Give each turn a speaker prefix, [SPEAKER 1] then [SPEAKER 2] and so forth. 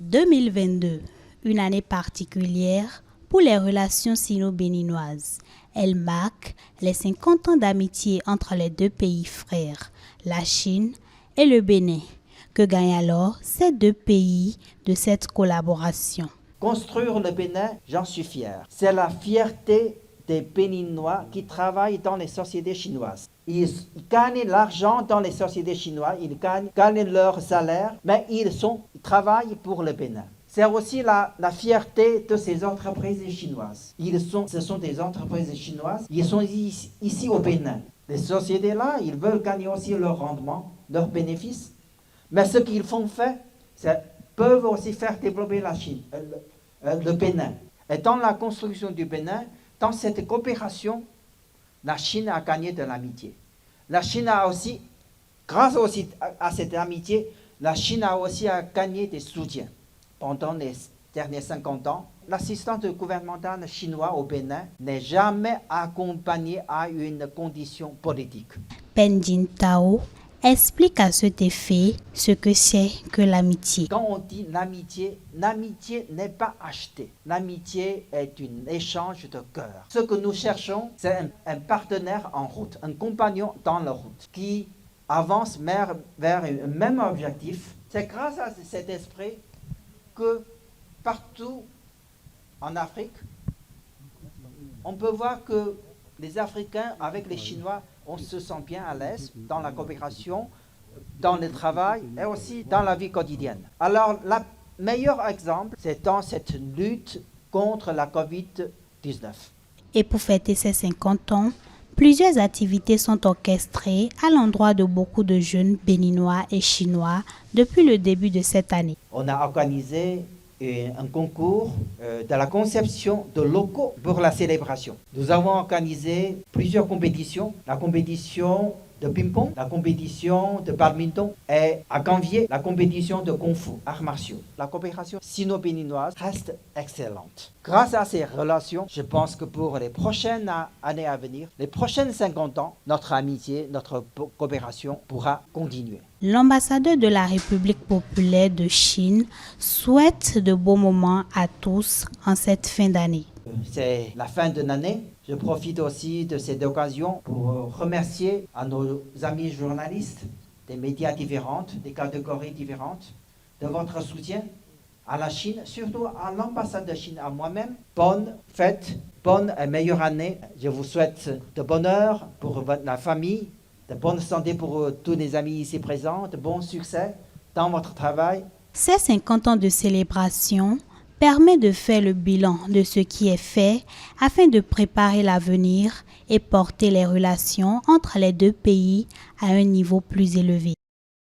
[SPEAKER 1] 2022, une année particulière pour les relations sino-béninoises. Elle marque les 50 ans d'amitié entre les deux pays frères, la Chine et le Bénin. Que gagnent alors ces deux pays de cette collaboration?
[SPEAKER 2] Construire le Bénin, j'en suis fier. C'est la fierté des Béninois qui travaillent dans les sociétés chinoises. Ils gagnent l'argent dans les sociétés chinoises, ils gagnent leur salaire, mais ils travaillent pour le Bénin. C'est aussi la fierté de ces entreprises chinoises. Ce sont des entreprises chinoises, ils sont ici au Bénin. Les sociétés-là, ils veulent gagner aussi leur rendement, leurs bénéfices. Mais ce qu'ils font faire, peuvent aussi faire développer la Chine, le Bénin. Et dans la construction du Bénin, dans cette coopération, la Chine a gagné de l'amitié. La Chine a aussi, grâce aussi à cette amitié, la Chine a aussi gagné des soutiens. Pendant les derniers 50 ans, l'assistance gouvernementale chinoise au Bénin n'est jamais accompagnée à une condition politique.
[SPEAKER 1] Pen Jintao explique à cet effet ce que c'est que l'amitié.
[SPEAKER 2] Quand on dit l'amitié, l'amitié n'est pas achetée. L'amitié est un échange de cœur. Ce que nous cherchons, c'est un partenaire en route, un compagnon dans la route, qui avance vers un même objectif. C'est grâce à cet esprit que partout en Afrique, on peut voir que les Africains avec les Chinois, on se sent bien à l'aise dans la coopération, dans le travail et aussi dans la vie quotidienne. Alors, le meilleur exemple, c'est dans cette lutte contre la COVID-19.
[SPEAKER 1] Et pour fêter ces 50 ans, plusieurs activités sont orchestrées à l'endroit de beaucoup de jeunes béninois et chinois depuis le début de cette année.
[SPEAKER 2] On a organisé un concours de la conception de locaux pour la célébration. Nous avons organisé plusieurs compétitions. La compétition de ping-pong, la compétition de badminton et à Canvier, la compétition de kung-fu, arts martiaux. La coopération sino-béninoise reste excellente. Grâce à ces relations, je pense que pour les prochaines années à venir, les prochaines 50 ans, notre amitié, notre coopération pourra continuer.
[SPEAKER 1] L'ambassadeur de la République populaire de Chine souhaite de beaux moments à tous en cette fin d'année.
[SPEAKER 2] C'est la fin de l'année. Je profite aussi de cette occasion pour remercier à nos amis journalistes des médias différents, des catégories différentes, de votre soutien à la Chine, surtout à l'ambassade de Chine, à moi-même. Bonne fête, bonne et meilleure année. Je vous souhaite de bonheur pour la famille, de bonne santé pour tous les amis ici présents, de bon succès dans votre travail.
[SPEAKER 1] Ces 50 ans de célébration permet de faire le bilan de ce qui est fait afin de préparer l'avenir et porter les relations entre les deux pays à un niveau plus élevé.